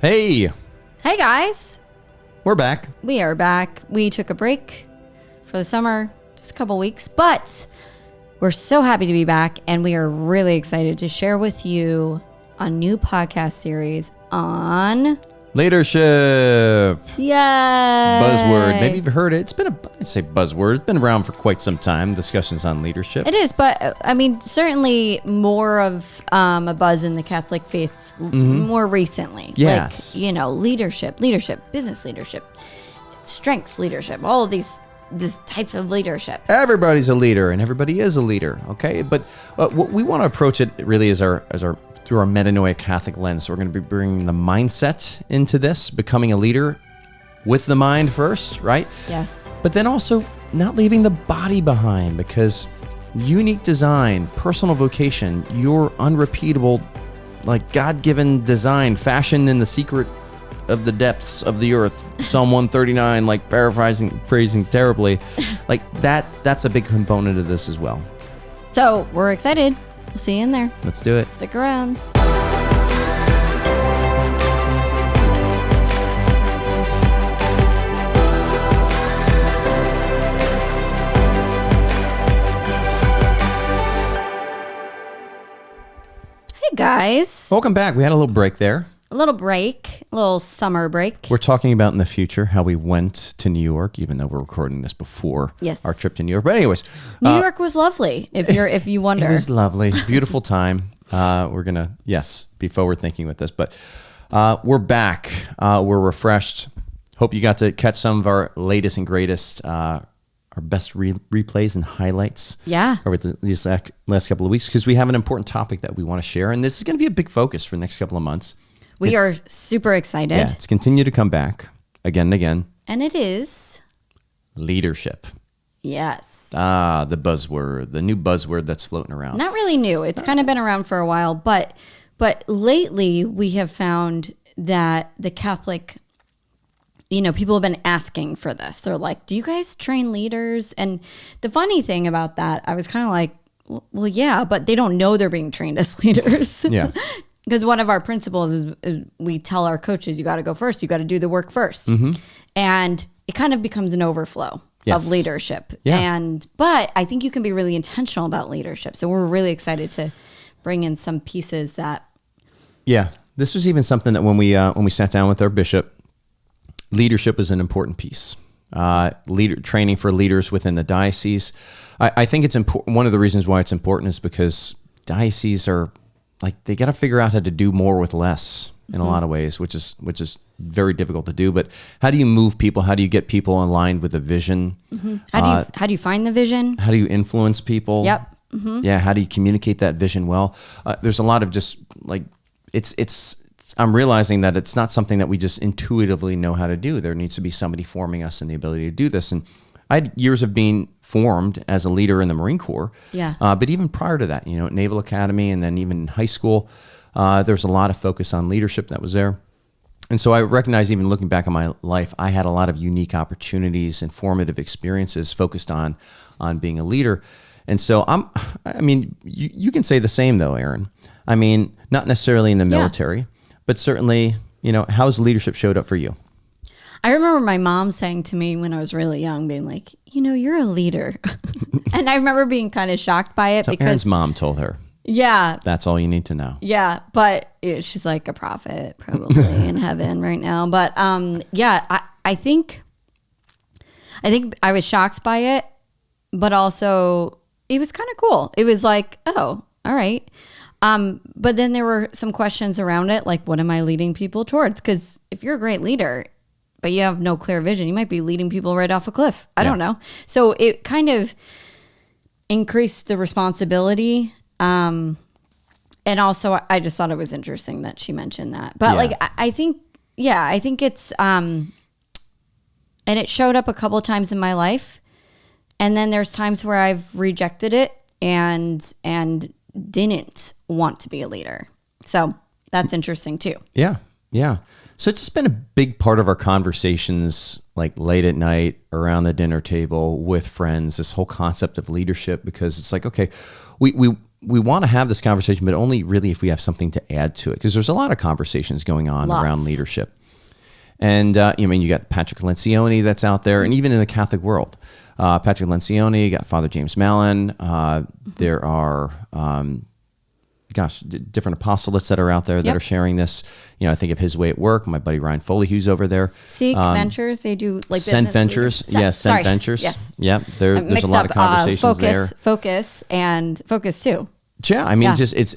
Hey, Hey guys, we're back. we are back. We took a break for the summer, just a couple weeks, but we're so happy to be back and we are really excited to share with you a new podcast series on Leadership. Buzzword. Maybe you've heard it. I'd say buzzword. It's been around for quite some time. Discussions on leadership. It is, but I mean, certainly more of a buzz in the Catholic faith more recently. Yes. Like, leadership, business leadership, strengths leadership, all of these types of leadership. Everybody's a leader, and everybody is a leader. Okay, but what we want to approach it really is through our metanoia Catholic lens. So we're going to be bringing the mindset into this, becoming a leader with the mind first, right? Yes. But then also not leaving the body behind, because unique design, personal vocation, your unrepeatable, like God-given design, fashioned in the secret of the depths of the earth. Psalm 139, like phrasing terribly, like that's a big component of this as well. So we're excited. We'll see you in there. Let's do it. Stick around. Hey guys. Welcome back. We had a little break there. A little break, a little summer break. We're talking about in the future how we went to New York, even though we're recording this before our trip to New York. But anyways, New York was lovely. If you wonder, it was lovely, beautiful time. We're gonna be forward thinking with this, but we're back. We're refreshed. Hope you got to catch some of our latest and greatest, our best replays and highlights. Yeah, over these last couple of weeks, because we have an important topic that we want to share, and this is going to be a big focus for the next couple of months. We are super excited. Yeah, it's continued to come back again and again. And it is leadership. Yes. The buzzword, the new buzzword that's floating around. Not really new. It's kind of been around for a while, but lately we have found that the Catholic, people have been asking for this. They're like, "Do you guys train leaders?" And the funny thing about that, I was kind of like, well, yeah, but they don't know they're being trained as leaders. Yeah. Because one of our principles is we tell our coaches, you got to go first. You got to do the work first. Mm-hmm. And it kind of becomes an overflow of leadership. Yeah. But I think you can be really intentional about leadership. So we're really excited to bring in some pieces that. Yeah. This was even something that when we sat down with our bishop, leadership is an important piece. Training for leaders within the diocese. I think it's important. One of the reasons why it's important is because dioceses are, like, they got to figure out how to do more with less in a lot of ways, which is very difficult to do. But how do you move people? How do you get people aligned with a vision? Mm-hmm. How do you find the vision? How do you influence people? Yep. Mm-hmm. Yeah. How do you communicate that vision well? There's a lot of just like I'm realizing that it's not something that we just intuitively know how to do. There needs to be somebody forming us in the ability to do this. And I had years of being formed as a leader in the Marine Corps. Yeah. But even prior to that, at Naval Academy and then even in high school, there's a lot of focus on leadership that was there. And so I recognize, even looking back on my life, I had a lot of unique opportunities and formative experiences focused on being a leader. And so you can say the same though, Aaron. I mean, not necessarily in the military, but certainly, how's leadership showed up for you? I remember my mom saying to me when I was really young, being like, you're a leader. And I remember being kind of shocked by it, So because Aaron's mom told her. Yeah. That's all you need to know. Yeah. But she's like a prophet probably in heaven right now. But I think I was shocked by it, but also it was kind of cool. It was like, oh, all right. But then there were some questions around it, like, what am I leading people towards? Because if you're a great leader, but you have no clear vision, you might be leading people right off a cliff. I don't know. So it kind of increased the responsibility. And also I just thought it was interesting that she mentioned that. But I think it's, and it showed up a couple of times in my life. And then there's times where I've rejected it and didn't want to be a leader. So that's interesting too. Yeah. Yeah. So it's just been a big part of our conversations, like late at night around the dinner table with friends, this whole concept of leadership, because it's like, okay, we we want to have this conversation, but only really if we have something to add to it, because there's a lot of conversations going on around leadership. And you got Patrick Lencioni that's out there, and even in the Catholic world, Patrick Lencioni, you got Father James Mallon. There are, different apostolates that are out there that are sharing this. I think of His Way at Work. My buddy Ryan Foley, who's over there. Seek Ventures, they do like Send Ventures. Yes, Send Ventures. Yes. Yep. There's a lot of conversations there. Focus too. Yeah, I mean, just it's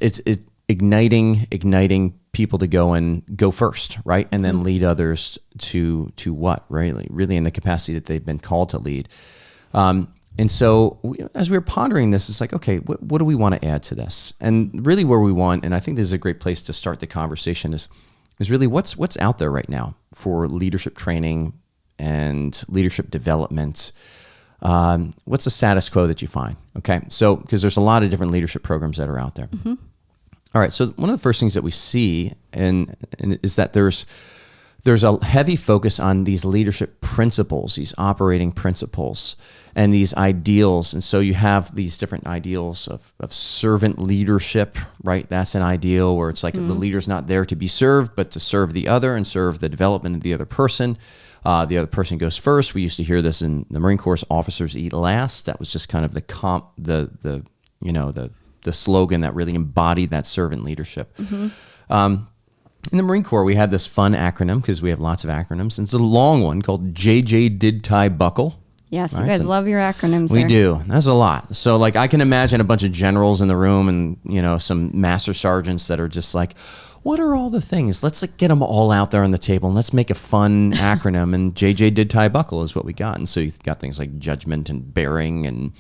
igniting people to go first, right? And then lead others to what, right? Like really in the capacity that they've been called to lead. And so as we were pondering this, it's like, okay, what do we want to add to this? And really where we want, and I think this is a great place to start the conversation, is really what's out there right now for leadership training and leadership development. What's the status quo that you find? Okay, so because there's a lot of different leadership programs that are out there. Mm-hmm. All right, so one of the first things that we see and is that there's a heavy focus on these leadership principles, these operating principles, and these ideals. And so you have these different ideals of servant leadership, right? That's an ideal where it's like the leader's not there to be served, but to serve the other and serve the development of the other person. The other person goes first. We used to hear this in the Marine Corps: officers eat last. That was just kind of the slogan that really embodied that servant leadership. Mm-hmm. In the Marine Corps, we had this fun acronym, because we have lots of acronyms. And it's a long one called JJ Did Tie Buckle. Yes, you guys love your acronyms. We do. That's a lot. So like I can imagine a bunch of generals in the room and some master sergeants that are just like, what are all the things? Let's get them all out there on the table and let's make a fun acronym. And JJ Did Tie Buckle is what we got. And so you've got things like judgment and bearing and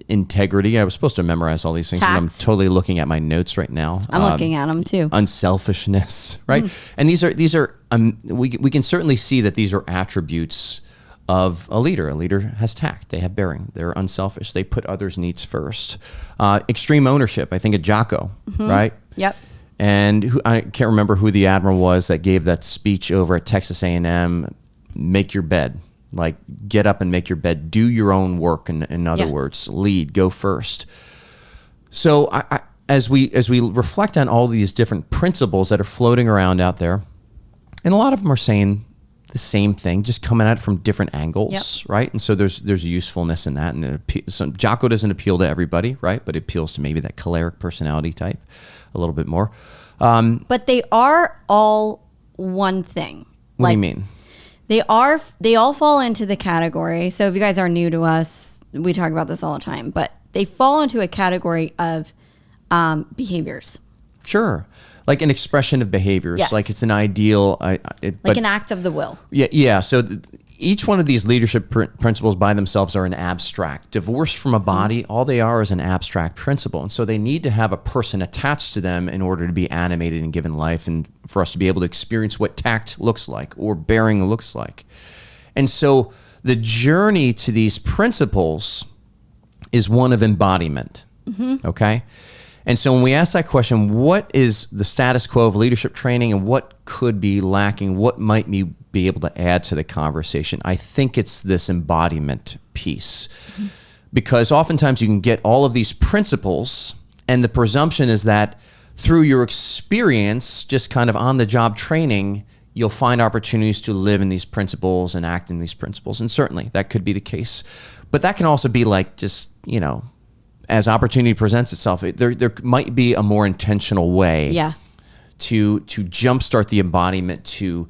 integrity. I was supposed to memorize all these things, and I'm totally looking at my notes right now. I'm looking at them too. Unselfishness, right? And these are we can certainly see that these are attributes of a leader. A leader has tact. They have bearing. They're unselfish. They put others' needs first. Extreme ownership. I think of Jocko, right? Yep. And I can't remember who the admiral was that gave that speech over at Texas A&M. Make your bed. Like, get up and make your bed. Do your own work. In other words, lead. Go first. So as we reflect on all these different principles that are floating around out there, and a lot of them are saying the same thing, just coming at it from different angles, right? And so there's usefulness in that. And so Jocko doesn't appeal to everybody, right? But it appeals to maybe that choleric personality type a little bit more. But they are all one thing. What do you mean? They all fall into the category. So if you guys are new to us, we talk about this all the time, but they fall into a category of behaviors. Sure. Like an expression of behaviors. Yes. Like it's an ideal. Like an act of the will. Yeah. So each one of these leadership principles by themselves are an abstract. Divorced from a body, all they are is an abstract principle. And so they need to have a person attached to them in order to be animated and given life, and for us to be able to experience what tact looks like or bearing looks like. And so the journey to these principles is one of embodiment. Mm-hmm. Okay? And so when we ask that question, what is the status quo of leadership training and what could be lacking? What might we be able to add to the conversation? I think it's this embodiment piece. Mm-hmm. Because oftentimes you can get all of these principles, and the presumption is that through your experience, just kind of on-the-job training, you'll find opportunities to live in these principles and act in these principles. And certainly that could be the case. But that can also be like just, as opportunity presents itself, there might be a more intentional way to jumpstart the embodiment, to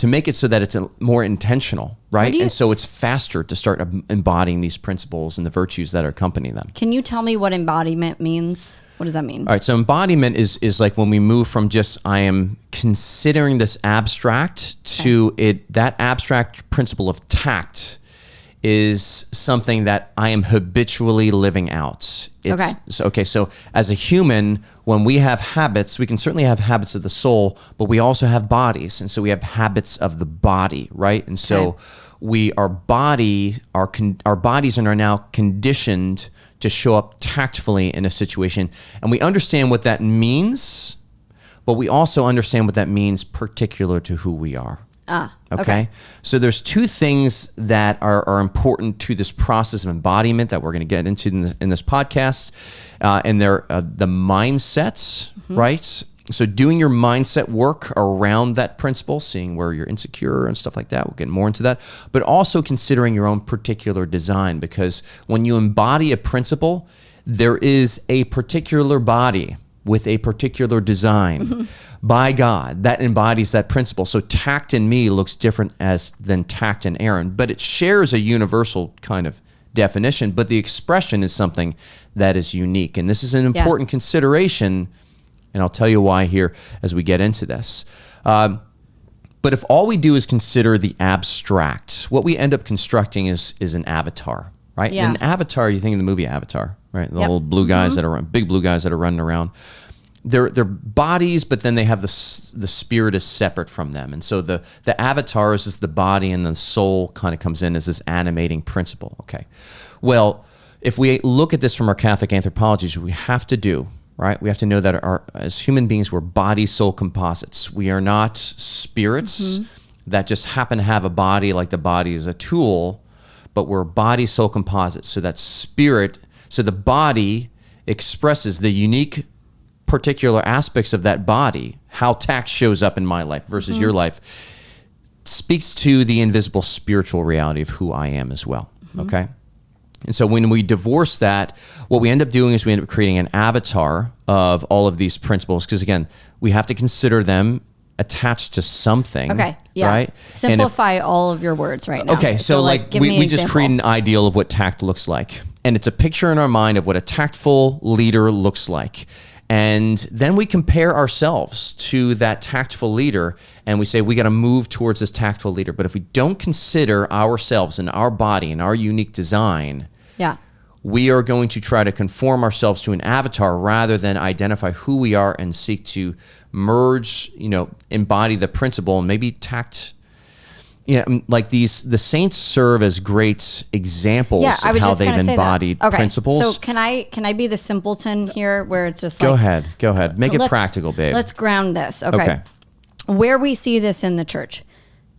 make it so that it's more intentional, right? And so it's faster to start embodying these principles and the virtues that accompany them. Can you tell me what embodiment means? What does that mean? All right, so embodiment is like when we move from just I am considering this abstract to that abstract principle of tact is something that I am habitually living out. So as a human, when we have habits, we can certainly have habits of the soul, but we also have bodies. And so we have habits of the body, right? And so our bodies are now conditioned to show up tactfully in a situation. And we understand what that means, but we also understand what that means particular to who we are. Okay. So there's two things that are important to this process of embodiment that we're going to get into in this podcast. And they're the mindsets, right? So doing your mindset work around that principle, seeing where you're insecure and stuff like that. We'll get more into that. But also considering your own particular design, because when you embody a principle, there is a particular body with a particular design by God that embodies that principle. So tact in me looks different than tact in Aaron, but it shares a universal kind of definition, but the expression is something that is unique. And this is an important consideration, and I'll tell you why here as we get into this. But if all we do is consider the abstract, what we end up constructing is an avatar, right? Yeah. An avatar, you think of the movie Avatar, right? The old blue guys that are big blue guys that are running around. They're bodies, but then they have the spirit is separate from them. And so the avatar is the body, and the soul kind of comes in as this animating principle. Okay. Well, if we look at this from our Catholic anthropology, we have to do, right? We have to know that as human beings, we're body-soul composites. We are not spirits that just happen to have a body, like the body is a tool, but we're body-soul composites. So that spirit, so the body expresses the unique particular aspects of that body, how tact shows up in my life versus your life, speaks to the invisible spiritual reality of who I am as well. Okay. And so when we divorce that, what we end up doing is we end up creating an avatar of all of these principles, because again, we have to consider them attached to something. Okay. Yeah. Right. Simplify all of your words right now. Okay. So like we just create an ideal of what tact looks like. And it's a picture in our mind of what a tactful leader looks like. And then we compare ourselves to that tactful leader, and we say we got to move towards this tactful leader. But if we don't consider ourselves and our body and our unique design, we are going to try to conform ourselves to an avatar rather than identify who we are and seek to merge, embody the principle and maybe tact. Like the saints serve as great examples of how they've embodied principles. So can I be the simpleton here, where it's just go ahead, make it practical, babe. Let's ground this. Okay. Where we see this in the church,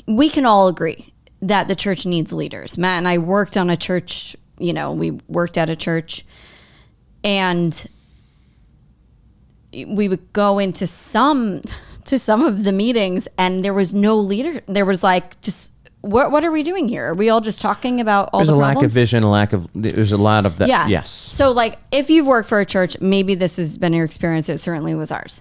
we can all agree that the church needs leaders. Matt and I worked on a church. We worked at a church, and we would go into some of the meetings, and there was no leader. There was like, just what are we doing here? Are we all just talking about all the problems? There's a lack of vision, there's a lot of that. Yeah. Yes. So like, if you've worked for a church, maybe this has been your experience. It certainly was ours.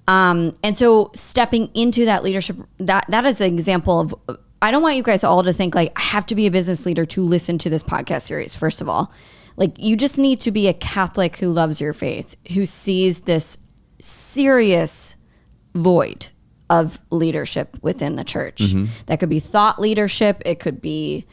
And so stepping into that leadership, that is an example of, I don't want you guys all to think like, I have to be a business leader to listen to this podcast series. First of all, like, you just need to be a Catholic who loves your faith, who sees this serious void of leadership within the church. That could be thought leadership. It could be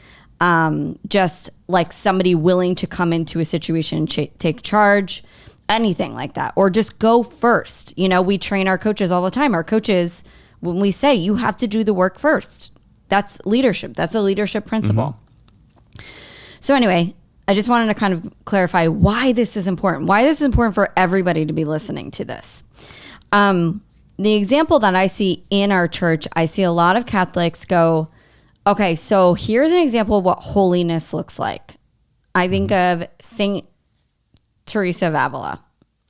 just like somebody willing to come into a situation and take charge, anything like that, or just go first. We train our coaches all the time. Our coaches, when we say you have to do the work first, that's leadership. That's a leadership principle. So anyway, I just wanted to kind of clarify why this is important. Why this is important for everybody to be listening to this. The example that I see in our church, I see a lot of Catholics go, okay, so here's an example of what holiness looks like. I think of Saint Teresa of Avila,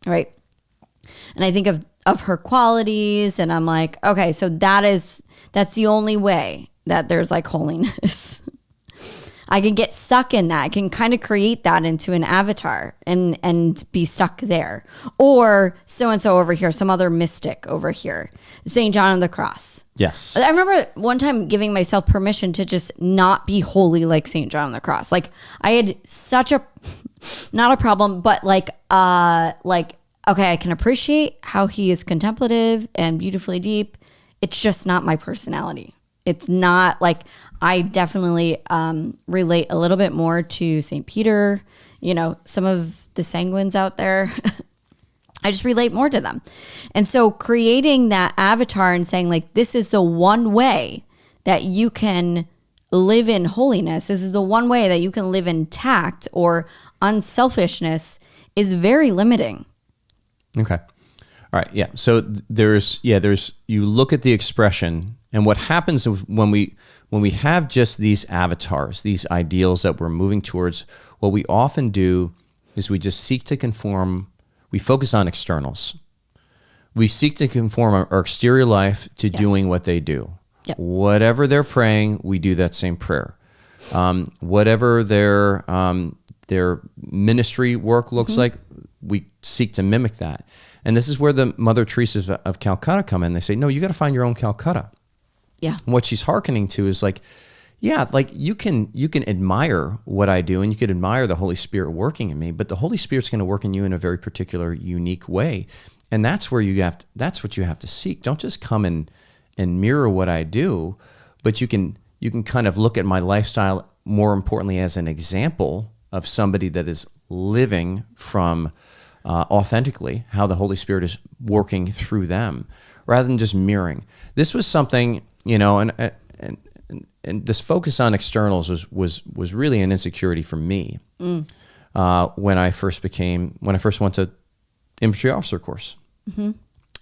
right? And I think of her qualities, and I'm like, okay, so that's the only way that there's like holiness. I can get stuck in that. I can kind of create that into an avatar and be stuck there. Or so-and-so over here, some other mystic over here, St. John of the Cross. Yes. I remember one time giving myself permission to just not be holy like St. John of the Cross. Like, I had such not a problem, but okay, I can appreciate how he is contemplative and beautifully deep. It's just not my personality. It's not like, I definitely relate a little bit more to St. Peter, some of the sanguines out there. I just relate more to them. And so creating that avatar and saying like, this is the one way that you can live in holiness. This is the one way that you can live in tact or unselfishness is very limiting. Okay. All right. Yeah. So there's you look at the expression, and what happens when we have just these avatars, these ideals that we're moving towards, what we often do is we just seek to conform. We focus on externals. We seek to conform our exterior life to doing what they do. Yep. Whatever they're praying, we do that same prayer. Whatever their ministry work looks like, we seek to mimic that. And this is where the Mother Teresa's of Calcutta come in. They say, no, you got to find your own Calcutta. Yeah. And what she's hearkening to is like, yeah, like you can admire what I do, and you could admire the Holy Spirit working in me, but the Holy Spirit's going to work in you in a very particular, unique way. And that's where that's what you have to seek. Don't just come and mirror what I do, but you can kind of look at my lifestyle, more importantly, as an example of somebody that is living from authentically how the Holy Spirit is working through them, rather than just mirroring. This was something, and this focus on externals was really an insecurity for me when I first went to infantry officer course.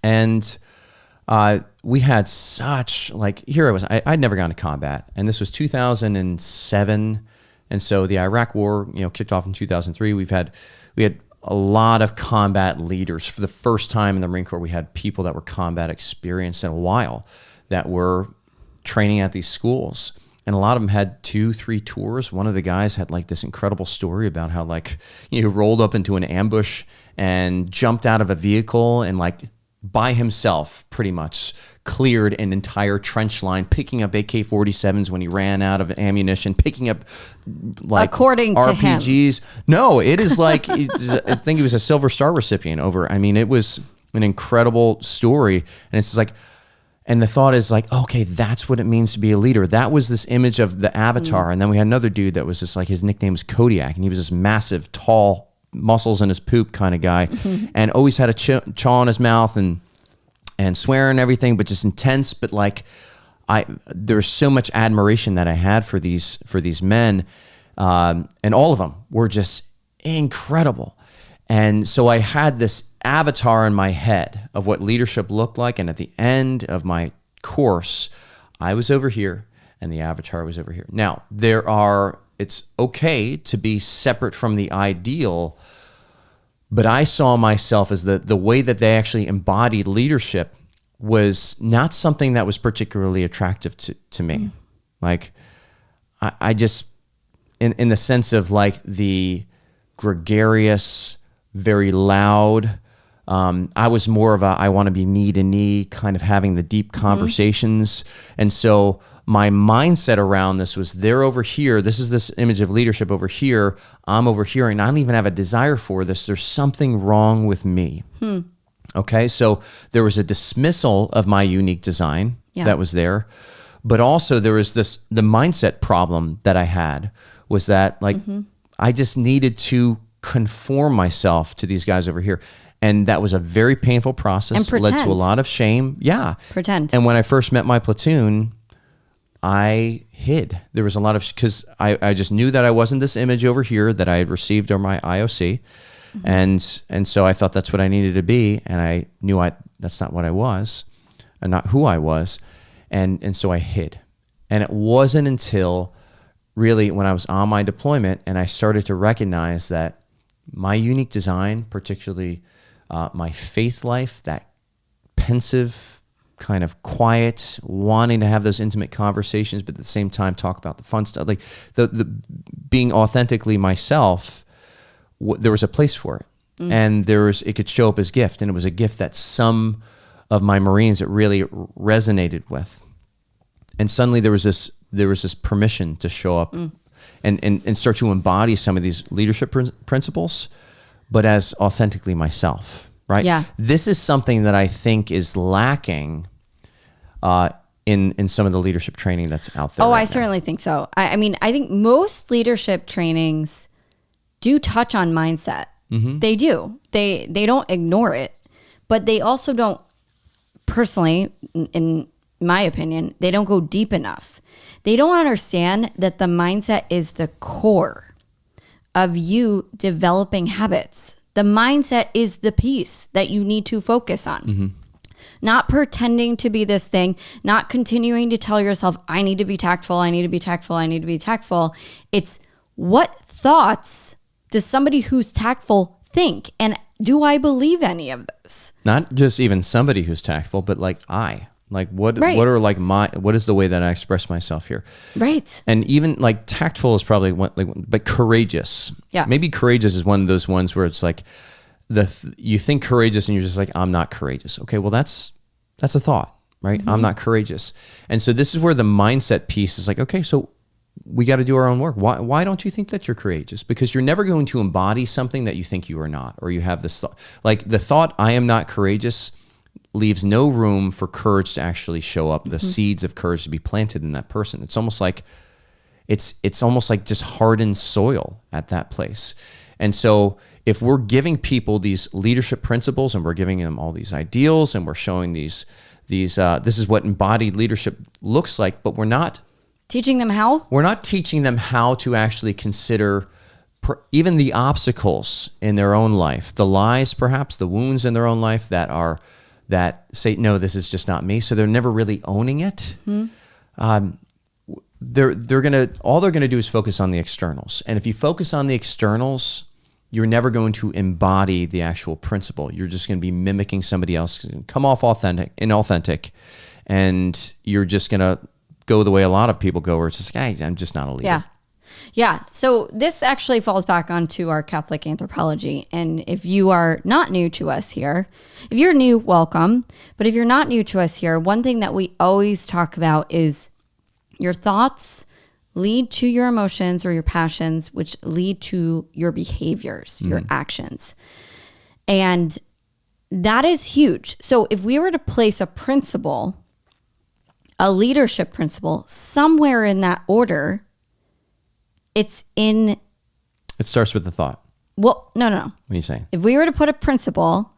And we had such, like, here I was, I'd never gone to combat, and this was 2007. And so the Iraq War, kicked off in 2003. We had a lot of combat leaders. For the first time in the Marine Corps, we had people that were combat experienced in a while that were training at these schools. And a lot of them had 2-3 tours. One of the guys had like this incredible story about how rolled up into an ambush and jumped out of a vehicle and by himself pretty much cleared an entire trench line, picking up AK-47s when he ran out of ammunition, picking up according RPGs. To him. No, it is I think he was a Silver Star recipient it was an incredible story. And it's just and the thought is okay, that's what it means to be a leader. That was this image of the avatar. And then we had another dude that was just his nickname was Kodiak, and he was this massive, tall, muscles in his poop kind of guy, and always had a chaw in his mouth and swearing and everything, but just intense. But there's so much admiration that I had for these men, and all of them were just incredible. And so I had this avatar in my head of what leadership looked like. And at the end of my course, I was over here and the avatar was over here. Now, it's okay to be separate from the ideal, but I saw myself as the way that they actually embodied leadership was not something that was particularly attractive to me. I just, in the sense of the gregarious, very loud, I was more of I want to be knee to knee, kind of having the deep conversations. And so my mindset around this was, they're over here. This is this image of leadership over here. I'm over here, and I don't even have a desire for this. There's something wrong with me. Okay, so there was a dismissal of my unique design that was there. But also there was the mindset problem that I had was that I just needed to conform myself to these guys over here. And that was a very painful process. And led to a lot of shame. Yeah. Pretend. And when I first met my platoon, I hid. There was a lot of, because I just knew that I wasn't this image over here that I had received on my IOC. And so I thought that's what I needed to be. And I knew that's not what I was and not who I was. And so I hid. And it wasn't until really when I was on my deployment and I started to recognize that my unique design, particularly my faith life, that pensive, kind of quiet, wanting to have those intimate conversations, but at the same time talk about the fun stuff, the being authentically myself, there was a place for it. And it could show up as gift. And it was a gift that some of my Marines it really resonated with. And suddenly there was this permission to show up and start to embody some of these leadership principles, but as authentically myself, right? Yeah. This is something that I think is lacking in some of the leadership training that's out there. Oh, right I now. certainly think so. I mean, I think most leadership trainings do touch on mindset. They do. They don't ignore it, but they also don't, personally, in my opinion, they don't go deep enough. They don't understand that the mindset is the core of you developing habits, The mindset is the piece that you need to focus on. Not pretending to be this thing, not continuing to tell yourself, I need to be tactful, I need to be tactful, I need to be tactful. It's what thoughts does somebody who's tactful think? And do I believe any of those? Not just even somebody who's tactful, but like what are like what is the way that I express myself here? Right. And even like tactful is probably but courageous. Yeah. Maybe courageous is one of those ones where it's like you think courageous and you're just like, I'm not courageous. Okay, well that's a thought, right? I'm not courageous. And so this is where the mindset piece is like, okay, so we got to do our own work. Why don't you think that you're courageous? Because you're never going to embody something that you think you are not, or you have this thought. Like the thought, I am not courageous, leaves no room for courage to actually show up, the seeds of courage to be planted in that person. It's almost like just hardened soil at that place. And so if we're giving people these leadership principles and we're giving them all these ideals and we're showing these this is what embodied leadership looks like, but we're not teaching them how? We're not teaching them how to actually consider even the obstacles in their own life, the lies, perhaps the wounds in their own life that say, no, this is just not me. So they're never really owning it. They're gonna do is focus on the externals. And if you focus on the externals, you're never going to embody the actual principle. You're just going to be mimicking somebody else, come off inauthentic, and you're just going to go the way a lot of people go, where it's just like, hey, I'm just not a leader. Yeah. Yeah. So this actually falls back onto our Catholic anthropology. And if you are not new to us here, if you're new, welcome. But if you're not new to us here, one thing that we always talk about is your thoughts lead to your emotions or your passions, which lead to your behaviors, your actions. And that is huge. So if we were to place a principle, a leadership principle, somewhere in that order, it starts with the thought. Well, no. What are you saying? If we were to put a principle,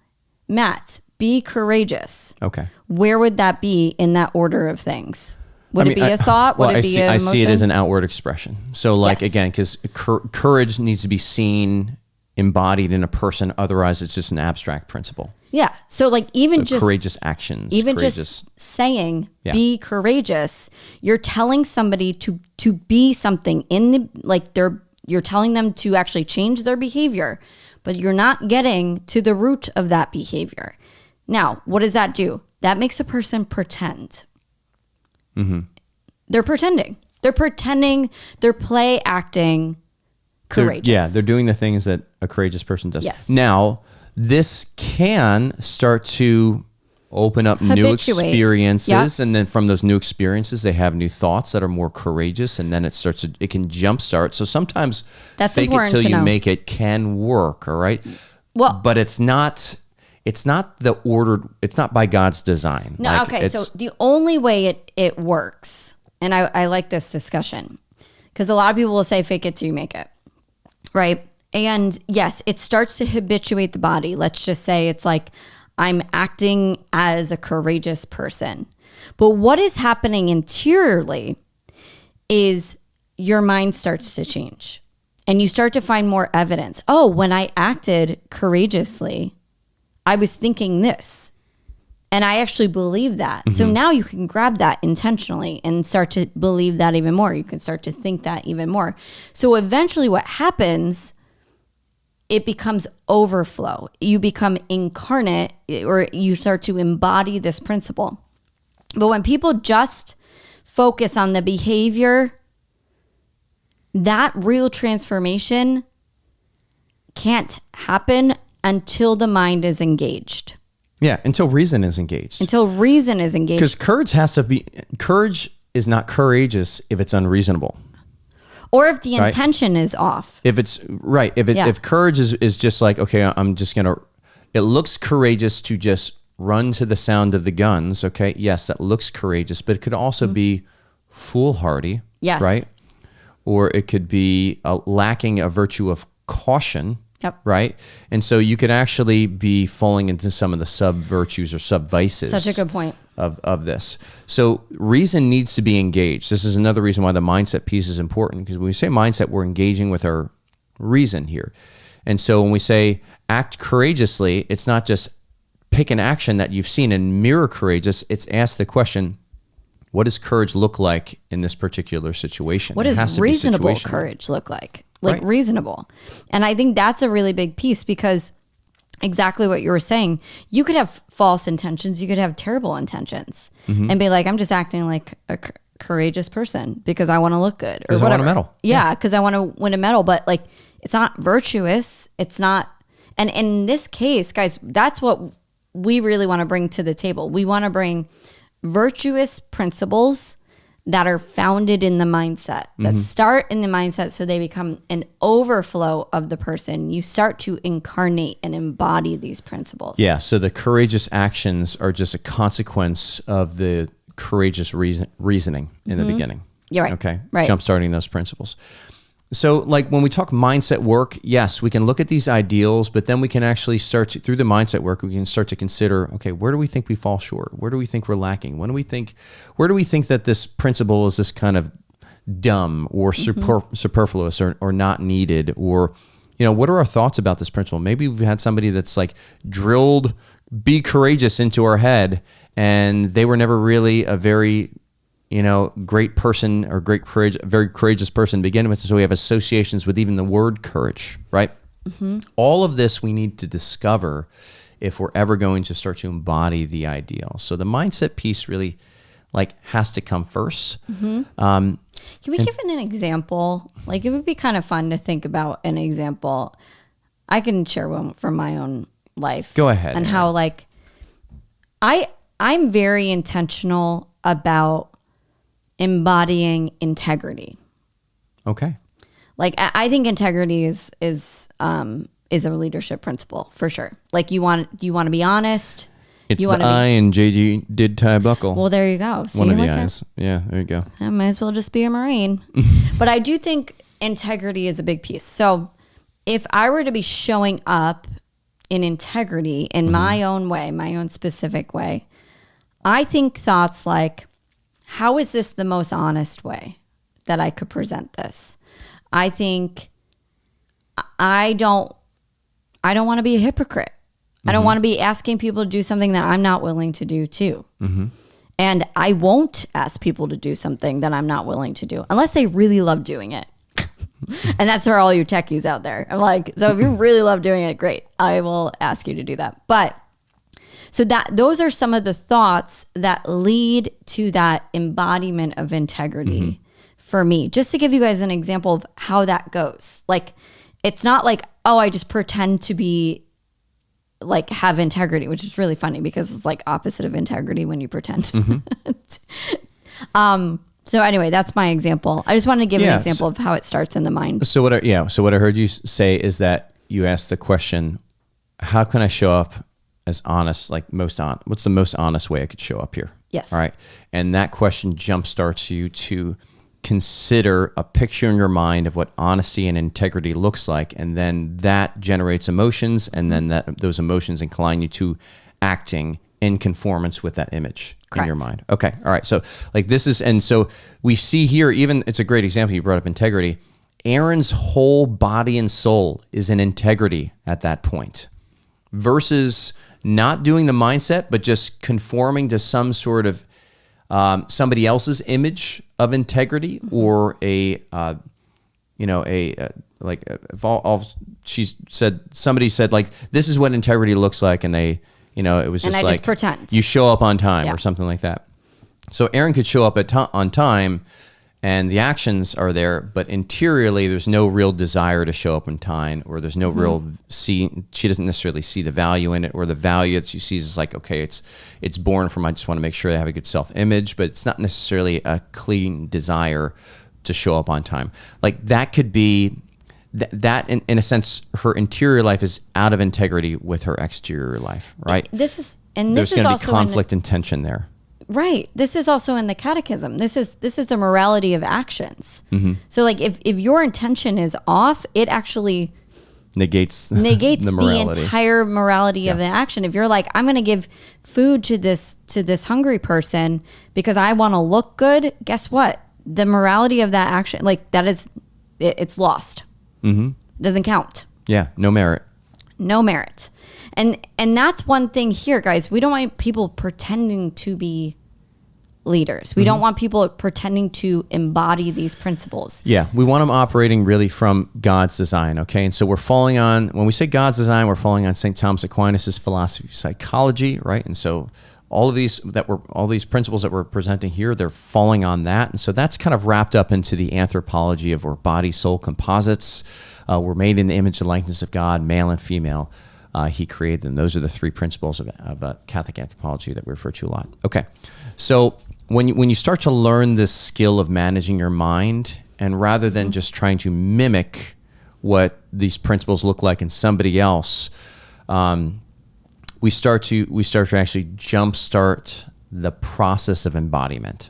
Matt, be courageous. Okay. Where would that be in that order of things? Would it be a thought? Would it be an emotion? I see it as an outward expression. So like, again, because courage needs to be seen, embodied in a person. Otherwise, it's just an abstract principle. Yeah. So like just courageous actions. Just saying, be courageous, you're telling somebody to be something you're telling them to actually change their behavior, but you're not getting to the root of that behavior. Now, what does that do? That makes a person pretend. They're pretending. They're play acting courageous. They're doing the things that a courageous person does. Yes. Now, this can start to open up new experiences, and then from those new experiences, they have new thoughts that are more courageous, and then it can jumpstart. So sometimes that's fake it till you make it can work. All right. Well, but it's not the ordered. It's not by God's design. No. Okay. So the only way it works, and I like this discussion, because a lot of people will say fake it till you make it, right? And yes, it starts to habituate the body. Let's just say it's like, I'm acting as a courageous person. But what is happening interiorly is your mind starts to change. And you start to find more evidence. Oh, when I acted courageously, I was thinking this. And I actually believe that. So now you can grab that intentionally and start to believe that even more. You can start to think that even more. So eventually what happens, it becomes overflow. You become incarnate, or you start to embody this principle. But when people just focus on the behavior, that real transformation can't happen until the mind is engaged. Yeah, until reason is engaged. Because courage is not courageous if it's unreasonable. Or if the intention is off. If it's right. If courage is just like, okay, I'm just going to, it looks courageous to just run to the sound of the guns. Okay. Yes, that looks courageous, but it could also be foolhardy. Yes. Right. Or it could be lacking a virtue of caution. Yep. Right. And so you could actually be falling into some of the sub virtues or sub vices. Such a good point. Of this. So reason needs to be engaged. This is another reason why the mindset piece is important, because when we say mindset, we're engaging with our reason here. And so when we say act courageously, it's not just pick an action that you've seen and mirror courageous. It's ask the question, what does courage look like in this particular situation? What does reasonable courage look like? Like reasonable. And I think that's a really big piece, because exactly what you were saying, you could have false intentions, you could have terrible intentions, and be like, I'm just acting like a courageous person because I want to look good or whatever. I want a medal. Yeah, because I want to win a medal, but like it's not virtuous. It's not. And in this case, guys, that's what we really want to bring to the table. We want to bring virtuous principles that are founded in the mindset, that start in the mindset so they become an overflow of the person. You start to incarnate and embody these principles. Yeah, so the courageous actions are just a consequence of the courageous reasoning in the beginning. Yeah, right. Okay, right. Jump-starting those principles. So like when we talk mindset work, yes, we can look at these ideals, but then we can actually start to, through the mindset work, we can start to consider, okay, where do we think we fall short? Where do we think we're lacking? Where do we think that this principle is this kind of dumb or superfluous or not needed? Or, what are our thoughts about this principle? Maybe we've had somebody that's like drilled, be courageous into our head, and they were never really a very great person or very courageous person to begin with. So we have associations with even the word courage, right? All of this we need to discover if we're ever going to start to embody the ideal. So the mindset piece really has to come first. Can we give it an example? Like it would be kind of fun to think about an example. I can share one from my own life. Go ahead. And how I'm very intentional about embodying integrity. Okay. I think integrity is a leadership principle for sure. Like you want to be honest. It's the I in JD did tie buckle. Well, there you go. See, one of the I's. Yeah, there you go. I might as well just be a Marine. But I do think integrity is a big piece. So if I were to be showing up in integrity in my own way, my own specific way, I think thoughts like, how is this the most honest way that I could present this? I think I don't want to be a hypocrite. I don't want to be asking people to do something that I'm not willing to do too. And I won't ask people to do something that I'm not willing to do unless they really love doing it. And that's for all you techies out there. I'm like, so if you really love doing it, great. I will ask you to do that. But so those are some of the thoughts that lead to that embodiment of integrity for me. Just to give you guys an example of how that goes. Like, it's not like, oh, I just pretend to be have integrity, which is really funny because it's like opposite of integrity when you pretend. So anyway, that's my example. I just wanted to give an example of how it starts in the mind. So what I heard you say is that you asked the question, how can I show up as honest, what's the most honest way I could show up here? Yes. All right. And that question jumpstarts you to consider a picture in your mind of what honesty and integrity looks like. And then that generates emotions. And then those emotions incline you to acting in conformance with that image. Correct. In your mind. Okay. All right. So so we see here, even it's a great example. You brought up integrity. Aaron's whole body and soul is in integrity at that point versus not doing the mindset, but just conforming to some sort of somebody else's image of integrity or somebody said like, this is what integrity looks like. And they, it was just just pretend you show up on time or something like that. So Aaron could show up on time and the actions are there, but interiorly there's no real desire to show up on time, or there's no real she doesn't necessarily see the value in it, or the value that she sees is like, okay, it's born from, I just want to make sure I have a good self-image, but it's not necessarily a clean desire to show up on time. Like that could be that in a sense, her interior life is out of integrity with her exterior life, right? There's going to be conflict and tension there. Right. This is also in the catechism. This is the morality of actions. So like if your intention is off, it actually negates the entire morality of the action. If you're like, I'm going to give food to this hungry person because I want to look good, guess what? The morality of that action, like that is, it's lost. It doesn't count. Yeah, no merit. No merit. And that's one thing here, guys. We don't want people pretending to be leaders. We don't want people pretending to embody these principles. Yeah, we want them operating really from God's design, okay? And so we're falling on, when we say God's design, we're falling on St. Thomas Aquinas' philosophy of psychology, right? And so all these principles that we're presenting here, they're falling on that. And so that's kind of wrapped up into the anthropology of our body soul composites. We're made in the image and likeness of God, male and female. He created them. Those are the three principles of Catholic anthropology that we refer to a lot. Okay, so when you start to learn this skill of managing your mind, and rather than just trying to mimic what these principles look like in somebody else, we start to actually jumpstart the process of embodiment.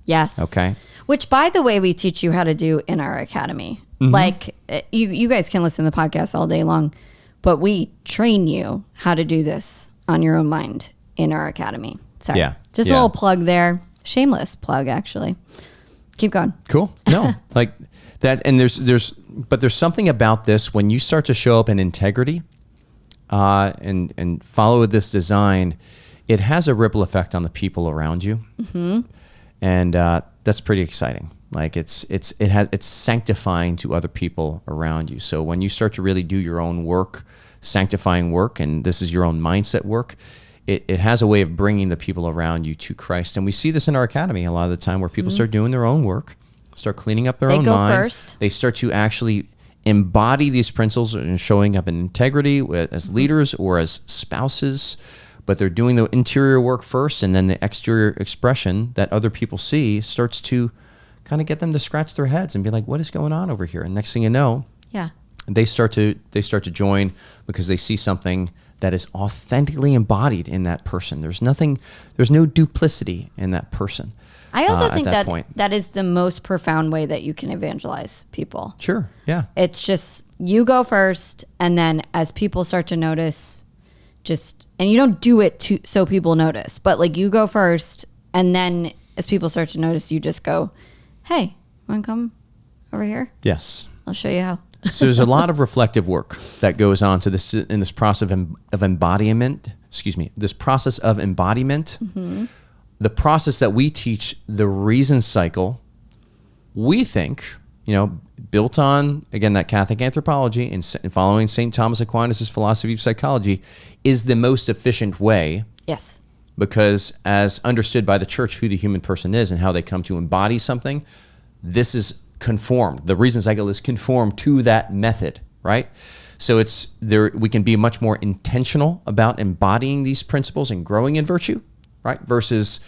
Yes. Okay. Which, by the way, we teach you how to do in our academy. Like you guys can listen to the podcast all day long, but we train you how to do this on your own mind in our academy. Sorry. Yeah. Just a little plug there. Shameless plug, actually. Keep going. Cool. No, like that. And there's something about this when you start to show up in integrity, and follow this design, it has a ripple effect on the people around you. And that's pretty exciting. Like it's sanctifying to other people around you. So when you start to really do your own work, sanctifying work, and this is your own mindset work, it has a way of bringing the people around you to Christ. And we see this in our academy a lot of the time, where people start doing their own work, start cleaning up their own mind. They go first. They start to actually embody these principles and showing up in integrity as leaders or as spouses. But they're doing the interior work first, and then the exterior expression that other people see starts to kind of get them to scratch their heads and be like, what is going on over here? And next thing you know, they start to join, because they see something that is authentically embodied in that person. There's no duplicity in that person. I also think that is the most profound way that you can evangelize people. Sure. Yeah. It's just, you go first, and then as people start to notice, and you don't do it so people notice, but like you go first, and then as people start to notice, you just go, hey, want to come over here? Yes. I'll show you how. So there's a lot of reflective work that goes on to this in this process of embodiment. This process of embodiment. The process that we teach, the reason cycle, we think, built on, again, that Catholic anthropology and following St. Thomas Aquinas' philosophy of psychology, is the most efficient way. Yes. Because as understood by the church, who the human person is and how they come to embody something, this is conformed. The reason cycle is conformed to that method, right? So we can be much more intentional about embodying these principles and growing in virtue, right? Versus,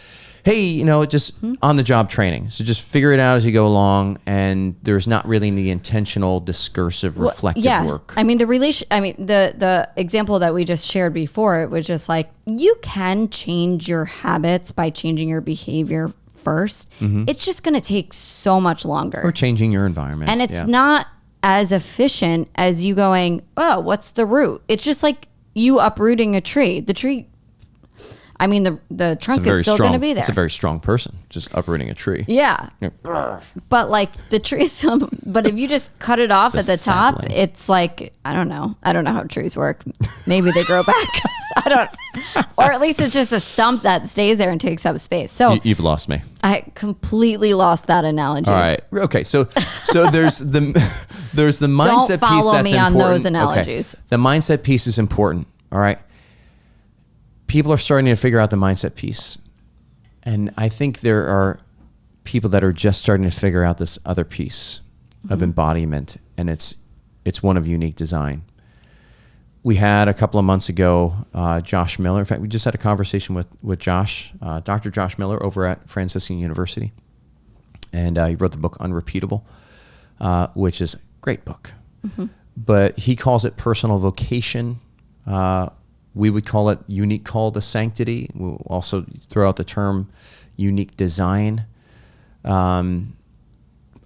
hey, just on-the-job training. So just figure it out as you go along, and there's not really any intentional, discursive, reflective work. I mean, the example that we just shared before, it was just like, you can change your habits by changing your behavior first. It's just going to take so much longer. Or changing your environment. And it's not as efficient as you going, oh, what's the root? It's just like you uprooting a tree. The tree, the trunk is still going to be there. It's a very strong person, just uprooting a tree. Yeah. But like the tree, but if you just cut it off at the top, it's like, I don't know how trees work. Maybe they grow back. Or at least it's just a stump that stays there and takes up space. So you've lost me. I completely lost that analogy. All right. Okay. So there's the mindset piece that's important. Don't follow me on those analogies. Okay. The mindset piece is important. All right. People are starting to figure out the mindset piece. And I think there are people that are just starting to figure out this other piece of embodiment. And it's one of unique design. We had a couple of months ago, Josh Miller. In fact, we just had a conversation with Josh, Dr. Josh Miller over at Franciscan University. And he wrote the book Unrepeatable, which is a great book. But he calls it personal vocation. We would call it unique call to sanctity. We'll also throw out the term unique design. Our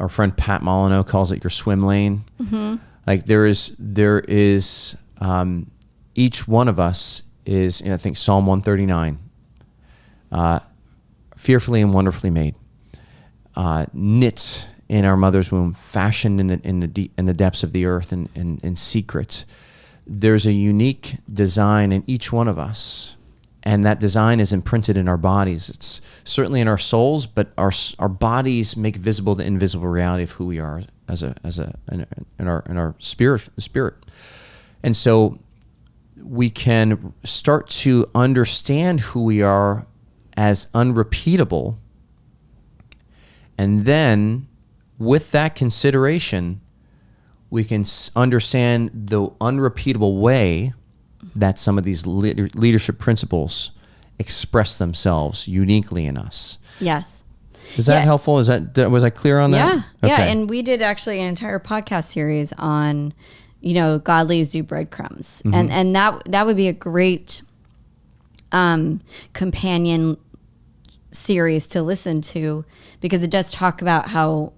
friend Pat Molyneux calls it your swim lane. Like there is each one of us is, I think Psalm 139, fearfully and wonderfully made, knit in our mother's womb, fashioned in the depths of the earth and in secret. There's a unique design in each one of us, and that design is imprinted in our bodies. It's certainly in our souls, but our bodies make visible the invisible reality of who we are in our spirit. And so we can start to understand who we are as unrepeatable, and then with that consideration, we can understand the unrepeatable way that some of these leadership principles express themselves uniquely in us. Yes. Is that helpful? Was I clear on that? Yeah. Okay. Yeah. And we did actually an entire podcast series on, God leaves you breadcrumbs. Mm-hmm. And that would be a great companion series to listen to, because it does talk about how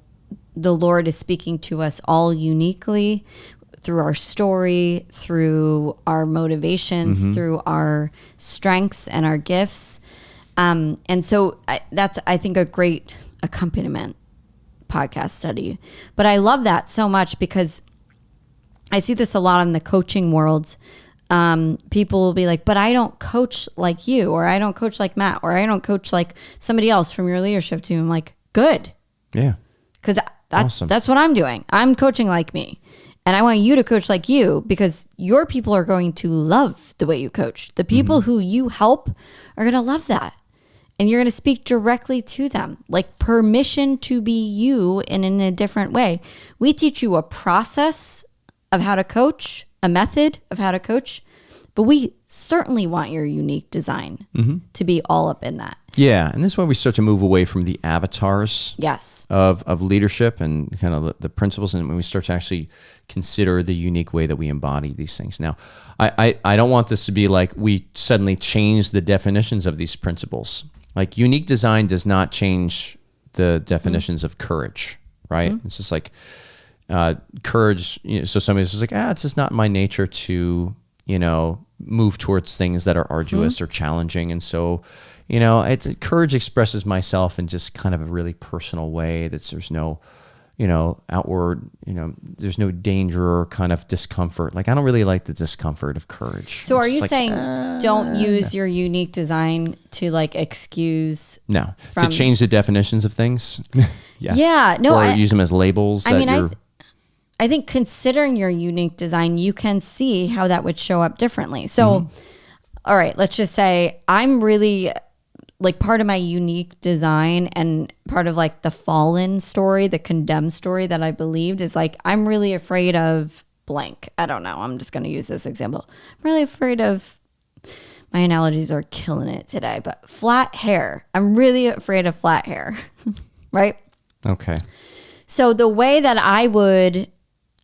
the Lord is speaking to us all uniquely through our story, through our motivations, mm-hmm. through our strengths and our gifts. And so that's, I think, a great accompaniment podcast study. But I love that so much because I see this a lot in the coaching world. People will be like, but I don't coach like you, or I don't coach like Matt, or I don't coach like somebody else from your leadership team. I'm like, good. Yeah. Because awesome. That's what I'm doing. I'm coaching like me. And I want you to coach like you, because your people are going to love the way you coach. The people mm-hmm. who you help are going to love that. And you're going to speak directly to them, like permission to be you in a different way. We teach you a process of how to coach, a method of how to coach, but we certainly want your unique design mm-hmm. to be all up in that. Yeah, and this is why we start to move away from the avatars yes. of leadership and kind of the principles, and when we start to actually consider the unique way that we embody these things. Now, I don't want this to be like we suddenly change the definitions of these principles. Like unique design does not change the definitions mm-hmm. of courage, right? Mm-hmm. It's just like courage. So somebody's just like, it's just not my nature to, move towards things that are arduous mm-hmm. or challenging. And so, courage expresses myself in just kind of a really personal way. There's no, outward, there's no danger or kind of discomfort. Like, I don't really like the discomfort of courage. So are you saying don't use your unique design to like excuse? No, to change the definitions of things. Yes. Yeah. No, or use them as labels. I think considering your unique design, you can see how that would show up differently. So, mm-hmm. all right, let's just say I'm really like part of my unique design and part of like the fallen story, the condemned story that I believed is like, I'm really afraid of blank. I don't know. I'm just going to use this example. I'm really afraid of, my analogies are killing it today, but flat hair. I'm really afraid of flat hair, right? Okay. So the way that I would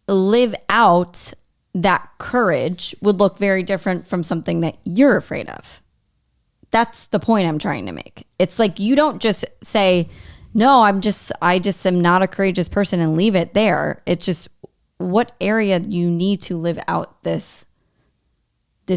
live out that courage would look very different from something that you're afraid of. That's the point I'm trying to make. It's like you don't just say, no, I just am not a courageous person and leave it there. It's just what area you need to live out this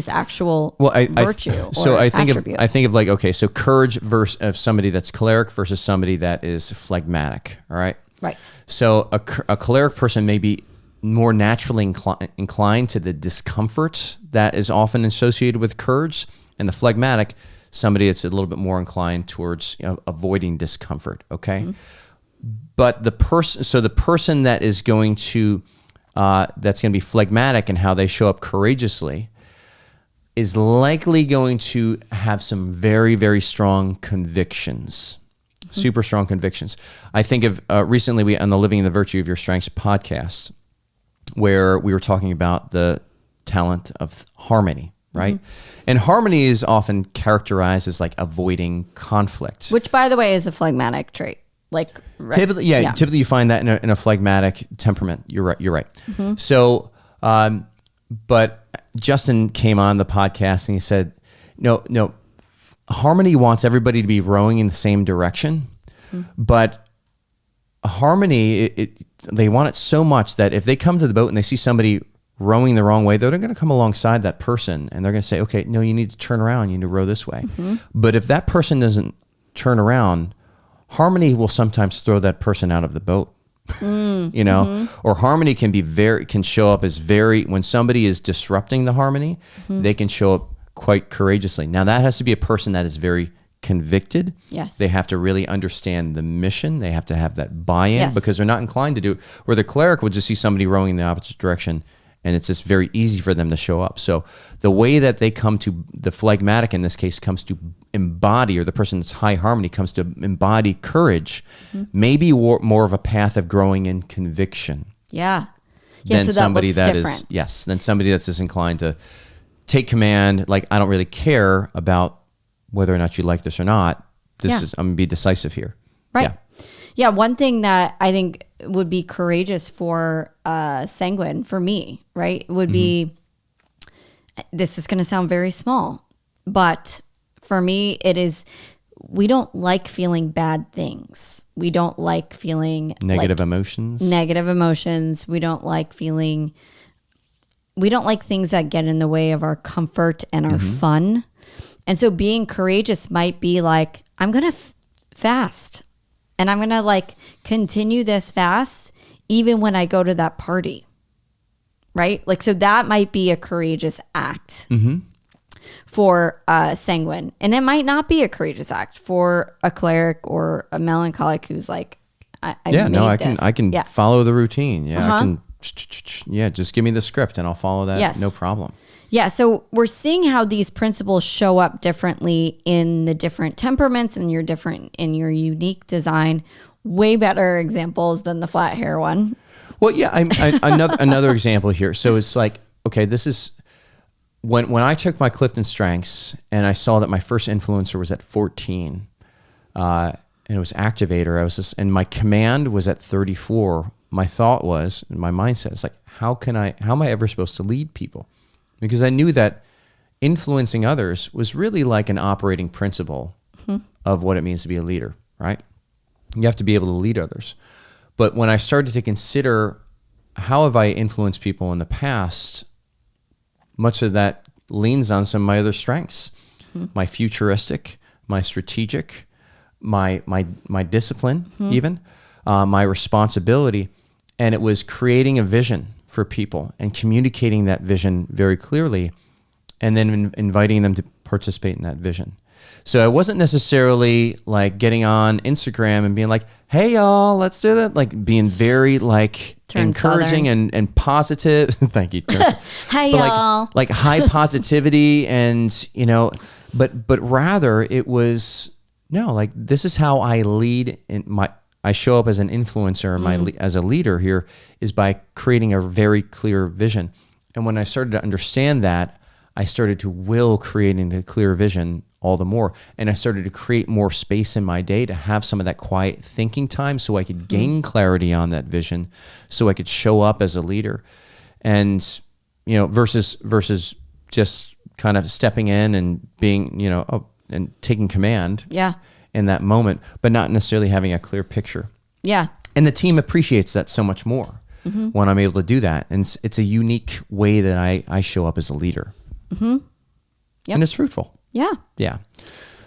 actual virtue. I think of like, okay, so courage versus of somebody that's choleric versus somebody that is phlegmatic. All right. Right. So a choleric person may be more naturally inclined to the discomfort that is often associated with courage, and the phlegmatic, somebody that's a little bit more inclined towards avoiding discomfort. Okay, mm-hmm. But the person that is going to that's going to be phlegmatic and how they show up courageously is likely going to have some very, very strong convictions. Mm-hmm. Super strong convictions. I think of recently on the Living in the Virtue of Your Strengths podcast, where we were talking about the talent of harmony, right? Mm-hmm. And harmony is often characterized as like avoiding conflict. Which, by the way, is a phlegmatic trait. Like right? Typically you find that in a phlegmatic temperament. You're right. Mm-hmm. So, but Justin came on the podcast and he said, no, harmony wants everybody to be rowing in the same direction, mm-hmm. but harmony, they want it so much that if they come to the boat and they see somebody rowing the wrong way, they're going to come alongside that person and they're going to say, okay, no, you need to turn around. You need to row this way. Mm-hmm. But if that person doesn't turn around, harmony will sometimes throw that person out of the boat. you know, or harmony can show up as when somebody is disrupting the harmony, they can show up quite courageously. Now that has to be a person that is very convicted. Yes. They have to really understand the mission. They have to have that buy-in, Yes. because they're not inclined to do it. Where the cleric would just see somebody rowing in the opposite direction, and it's just very easy for them to show up. So the way that they come to, the phlegmatic in this case comes to embody, or the person that's high harmony comes to embody courage, maybe more of a path of growing in conviction. Yeah. Than So somebody that that looks is, different. yes, than somebody that's just inclined to take command. Like, I don't really care about whether or not you like this or not. I'm going to be decisive here. Right. Yeah. Yeah. One thing that I think would be courageous for sanguine, for me, right, would be, this is going to sound very small, but for me, it is, we don't like feeling bad things. We don't like feeling Negative emotions. Negative emotions. We don't like things that get in the way of our comfort and our fun. And so being courageous might be like, I'm going to fast, and I'm going to like continue this fast even when I go to that party. Right? Like, so that might be a courageous act for sanguine. And it might not be a courageous act for a cleric or a melancholic who's like, I can follow the routine. Yeah. I can, just give me the script and I'll follow that. Yes. No problem. Yeah, so we're seeing how these principles show up differently in the different temperaments and in your unique design. Way better examples than the flat hair one. Well, yeah, another example here. So it's like, okay, this is when I took my Clifton Strengths and I saw that my first influencer was at 14, and it was activator. And my command was at 34. My thought was, and my mindset is like, how am I ever supposed to lead people? Because I knew that influencing others was really like an operating principle of what it means to be a leader, right? You have to be able to lead others. But when I started to consider how have I influenced people in the past, much of that leans on some of my other strengths, my futuristic, my strategic, my discipline, even my responsibility. And it was creating a vision for people and communicating that vision very clearly, and then inviting them to participate in that vision. So I wasn't necessarily like getting on Instagram and being like, hey y'all, let's do that. Like being very like encouraging and positive. Thank you. Hey y'all. Like high positivity and, but rather it was, no, like this is how I lead I show up as an influencer, as a leader here, is by creating a very clear vision. And when I started to understand that, I started to will creating the clear vision all the more. And I started to create more space in my day to have some of that quiet thinking time so I could gain clarity on that vision, so I could show up as a leader. And, versus just kind of stepping in and being, and taking command. Yeah. In that moment, but not necessarily having a clear picture. Yeah. And the team appreciates that so much more when I'm able to do that. And it's a unique way that I show up as a leader. Yep. And it's fruitful. Yeah. Yeah.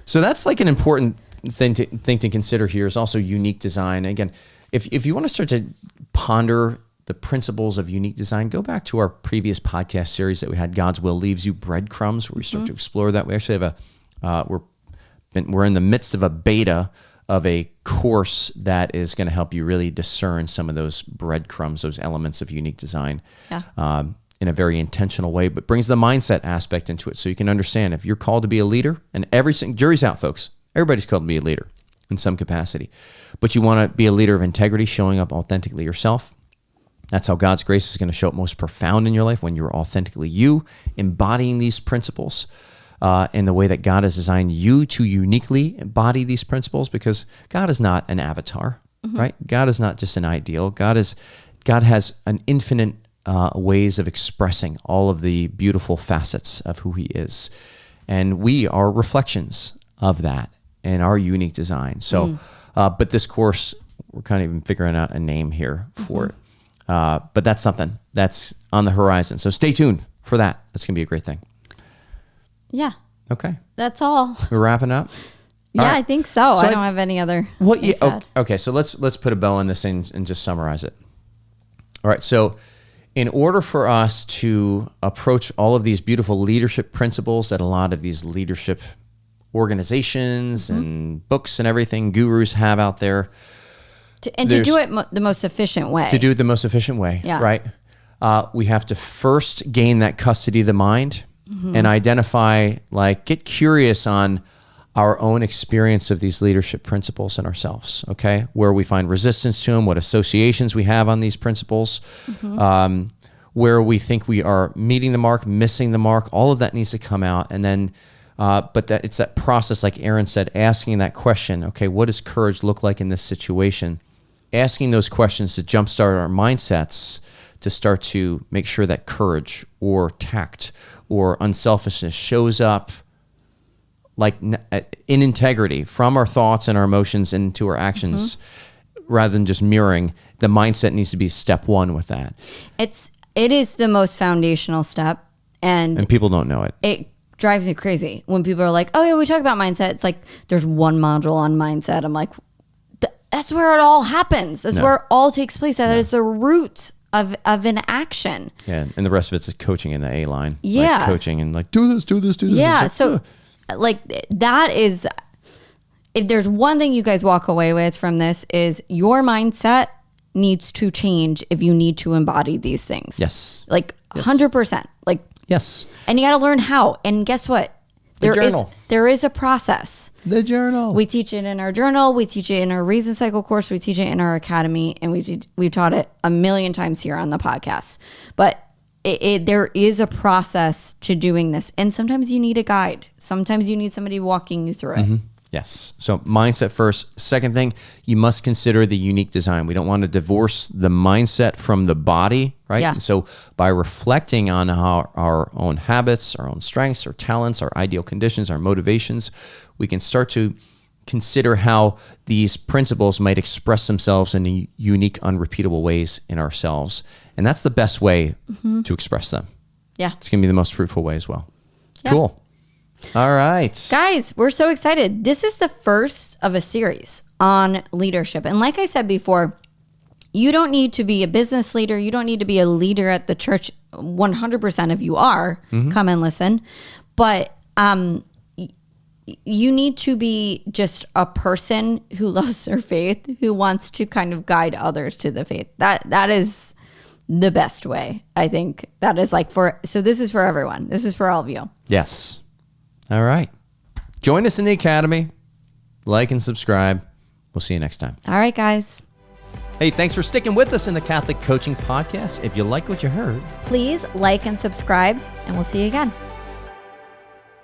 So that's like an important thing to consider here is also unique design. Again, if you want to start to ponder the principles of unique design, go back to our previous podcast series that we had, God's Will Leaves You Breadcrumbs, where we start to explore that. We actually have we're in the midst of a beta of a course that is going to help you really discern some of those breadcrumbs, those elements of unique design in a very intentional way, but brings the mindset aspect into it so you can understand if you're called to be a leader, and jury's out, folks. Everybody's called to be a leader in some capacity, but you want to be a leader of integrity, showing up authentically yourself. That's how God's grace is going to show up most profound in your life, when you're authentically you, embodying these principles in the way that God has designed you to uniquely embody these principles, because God is not an avatar, right? God is not just an ideal. God has an infinite ways of expressing all of the beautiful facets of who he is. And we are reflections of that in our unique design. So, but this course, we're kind of even figuring out a name here for it. But that's something that's on the horizon. So stay tuned for that. That's going to be a great thing. Yeah. Okay. That's all. We're wrapping up. Yeah, All right. I think so. I don't have any other. Well, things to add. okay. So let's put a bow on this thing and just summarize it. All right. So in order for us to approach all of these beautiful leadership principles that a lot of these leadership organizations and books and everything gurus have out there, to do it the most efficient way. to do it the most efficient way, Yeah. right? We have to first gain that custody of the mind and identify, get curious on our own experience of these leadership principles in ourselves, okay? Where we find resistance to them, what associations we have on these principles, where we think we are meeting the mark, missing the mark, all of that needs to come out. And then, but it's that process, like Aaron said, asking that question, okay, what does courage look like in this situation? Asking those questions to jumpstart our mindsets to start to make sure that courage or tact or unselfishness shows up in integrity from our thoughts and our emotions into our actions rather than just mirroring. The mindset needs to be step one with that. It is the most foundational step, and people don't know it. It drives me crazy when people are like, oh yeah, we talk about mindset. It's like there's one module on mindset. I'm like, that's where it all happens. That's where it all takes place. That is the root of an action. Yeah, and the rest of it's coaching in the A line. Yeah. Coaching and do this. Yeah, so that is, if there's one thing you guys walk away with from this, is your mindset needs to change if you need to embody these things. Yes. 100%. Yes. And you got to learn how. And guess what? There is a process. The journal. We teach it in our journal. We teach it in our Reason Cycle course. We teach it in our academy. And we've taught it a million times here on the podcast. But there is a process to doing this. And sometimes you need a guide. Sometimes you need somebody walking you through it. Yes. So mindset first. Second thing, you must consider the unique design. We don't want to divorce the mindset from the body, right? Yeah. And so by reflecting on our own habits, our own strengths, our talents, our ideal conditions, our motivations, we can start to consider how these principles might express themselves in unique, unrepeatable ways in ourselves. And that's the best way to express them. Yeah. It's going to be the most fruitful way as well. Yeah. Cool. All right. Guys, we're so excited. This is the first of a series on leadership. And like I said before, you don't need to be a business leader. You don't need to be a leader at the church. 100% of you are. Come and listen. But you need to be just a person who loves their faith, who wants to kind of guide others to the faith. That is the best way, I think. That is so this is for everyone. This is for all of you. Yes. All right. Join us in the academy. Like and subscribe. We'll see you next time. All right, guys. Hey, thanks for sticking with us in the Catholic Coaching Podcast. If you like what you heard, Please like and subscribe, and we'll see you again.